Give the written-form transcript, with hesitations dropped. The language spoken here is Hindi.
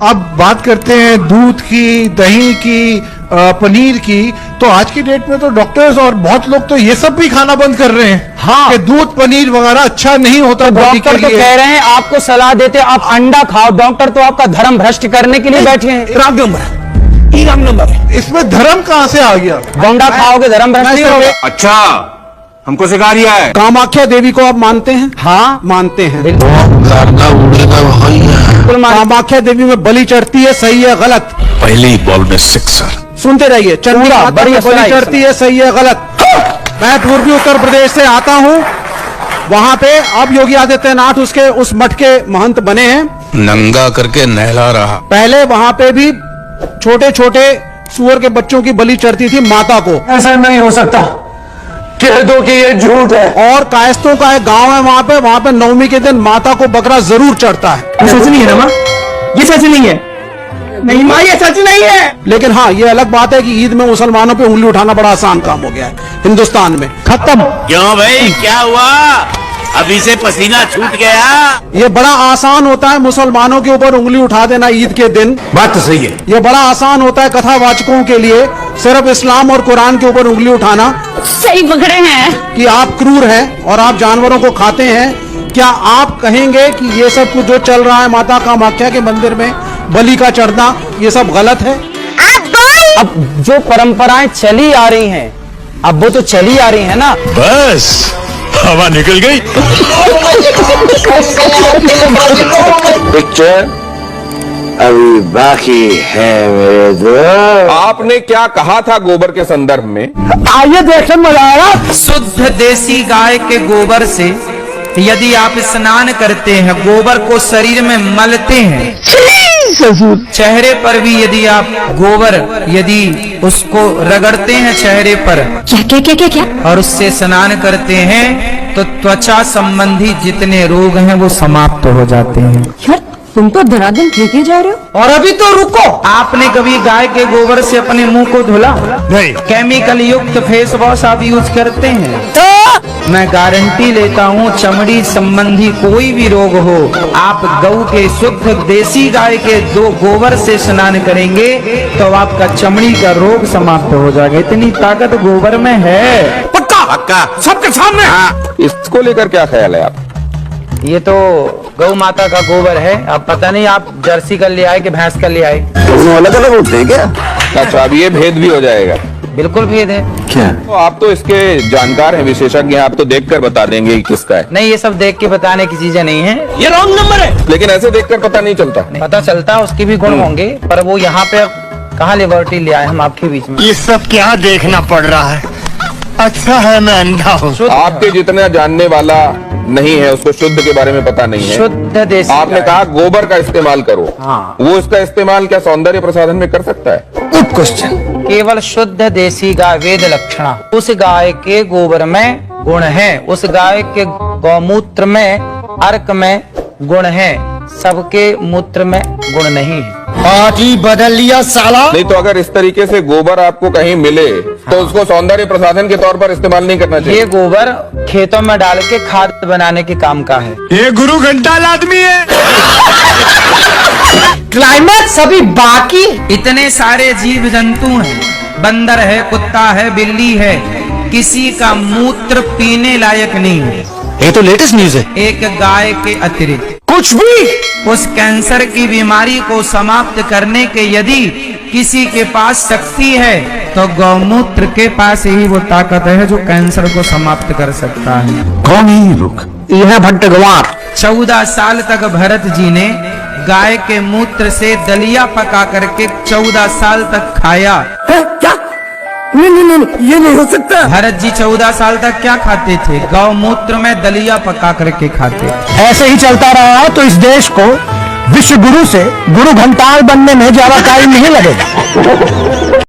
अब बात करते हैं दूध की, दही की, पनीर की, तो आज की डेट में तो डॉक्टर्स और बहुत लोग तो ये सब भी खाना बंद कर रहे हैं। हाँ, कि दूध पनीर वगैरह अच्छा नहीं होता। तो डॉक्टर तो कह रहे हैं, आपको सलाह देते आप अंडा खाओ। डॉक्टर तो आपका धर्म भ्रष्ट करने के लिए बैठे हैं। रॉन्ग नंबर है। इसमें धर्म कहाँ से आ गया? अंडा खाओगे धर्म भ्रष्ट नहीं होगे। अच्छा, हमको सिखा दिया है। कामाख्या देवी को आप मानते हैं? हाँ, मानते हैं। बिल्कुल कामाख्या देवी में बलि चढ़ती है, सही है गलत? पहली बॉल में सिक्सर। सुनते रहिए। चंडी माता में बलि चढ़ती है, सही है गलत? मैं पूर्वी उत्तर प्रदेश से आता हूं, वहां पे अब योगी आदित्यनाथ उस मठ के महंत बने हैं। नंगा करके नहला रहा। पहले वहां पे भी छोटे छोटे सुअर के बच्चों की बलि चढ़ती थी माता को। ऐसा नहीं हो सकता, कह दो कि ये झूठ है। और कायस्तों का एक गांव है, वहां पे नवमी के दिन माता को बकरा जरूर चढ़ता है। ये सच नहीं है ना माँ? ये सच नहीं है। नहीं माँ, ये सच नहीं है। लेकिन हाँ, ये अलग बात है कि ईद में मुसलमानों पे उंगली उठाना बड़ा आसान काम हो गया है हिंदुस्तान में। खत्म। क्यों भाई, क्या हुआ? अभी से पसीना छूट गया। ये बड़ा आसान होता है मुसलमानों के ऊपर उंगली उठा देना ईद के दिन। बात तो सही है। ये बड़ा आसान होता है कथावाचकों के लिए सिर्फ इस्लाम और कुरान के ऊपर उंगली उठाना। सही पकड़े हैं कि आप क्रूर हैं और आप जानवरों को खाते हैं। क्या आप कहेंगे कि ये सब कुछ जो चल रहा है माता कामाख्या के मंदिर में बलि का चढ़ना, ये सब गलत है? अब जो परंपराएं चली आ रही हैं, अब वो तो चली आ रही है ना। बस हवा निकल गई। पिक्चर अभी बाकी है मेरे दोस्त। आपने क्या कहा था गोबर के संदर्भ में? आइए देखने मजा आया। शुद्ध देसी गाय के गोबर से यदि आप स्नान करते हैं, गोबर को शरीर में मलते हैं, चेहरे पर भी यदि आप गोबर यदि उसको रगड़ते हैं चेहरे पर, क्या क्या क्या क्या क्या और उससे स्नान करते हैं, तो त्वचा संबंधी जितने रोग हैं वो समाप्त हो जाते हैं। यार तुम तो धड़ाधड़ फेंके जा रहे हो। और अभी तो रुको, आपने कभी गाय के गोबर से अपने मुंह को धुला? नहीं। केमिकल युक्त फेस वॉश आप यूज करते हैं? मैं गारंटी लेता हूँ, चमड़ी संबंधी कोई भी रोग हो, आप गऊ के शुद्ध देसी गाय के दो गोबर से स्नान करेंगे तो आपका चमड़ी का रोग समाप्त हो जाएगा। इतनी ताकत गोबर में है। पक्का पक्का सबके सामने। इसको लेकर क्या ख्याल है आप? ये तो गौ माता का गोबर है। अब पता नहीं आप जर्सी का ले आए कि भैंस का ले आए। अलग अलग होते हैं क्या? अच्छा, अब ये भेद भी हो जाएगा। बिल्कुल भेद है। क्या? तो आप तो इसके जानकार हैं, विशेषज्ञ हैं, आप तो देखकर बता देंगे कि किसका है। नहीं, ये सब देख के बताने की चीजें नहीं है। ये रॉन्ग नंबर है। लेकिन ऐसे देखकर पता नहीं चलता। पता चलता है, उसके भी गुण होंगे, पर वो यहाँ पे कहाँ लिबर्टी ले आए हम आपके बीच में। ये सब क्या देखना पड़ रहा है? अच्छा है मैं अंधा हूँ। आपके जितना जानने वाला नहीं है, उसको शुद्ध के बारे में पता नहीं है। शुद्ध देसी आपने कहा गोबर का इस्तेमाल करो। हाँ। वो इसका इस्तेमाल क्या सौंदर्य प्रसाधन में कर सकता है? Good question. केवल शुद्ध देसी गाय वेद लक्षणा, उस गाय के गोबर में गुण है, उस गाय के गौमूत्र में अर्क में गुण है, सबके मूत्र में गुण नहीं है। पार्टी बदल लिया साला। नहीं तो अगर इस तरीके से गोबर आपको कहीं मिले तो उसको सौंदर्य प्रसाधन के तौर पर इस्तेमाल नहीं करना चाहिए। ये गोबर खेतों में डाल के खाद बनाने के काम का है। ये गुरु घंटाल आदमी है। क्लाइमेक्स अभी बाकी। इतने सारे जीव जंतु हैं, बंदर है, कुत्ता है, बिल्ली है, किसी का मूत्र पीने लायक नहीं है। ये तो लेटेस्ट न्यूज है। एक गाय के अतिरिक्त कुछ भी उस कैंसर की बीमारी को समाप्त करने के यदि किसी के पास शक्ति है तो गौमूत्र के पास ही वो ताकत है जो कैंसर को समाप्त कर सकता है। कौन है ये लोग? यह भट्टगवार। 14 साल तक भरत जी ने गाय के मूत्र से दलिया पका करके 14 साल तक खाया। क्या? नहीं, ये नहीं हो सकता। भरत जी 14 साल तक क्या खाते थे? गौमूत्र में दलिया पका करके खाते। ऐसे ही चलता रहा तो इस देश को विश्व गुरु से गुरु घंटाल बनने में ज्यादा टाइम नहीं लगेगा।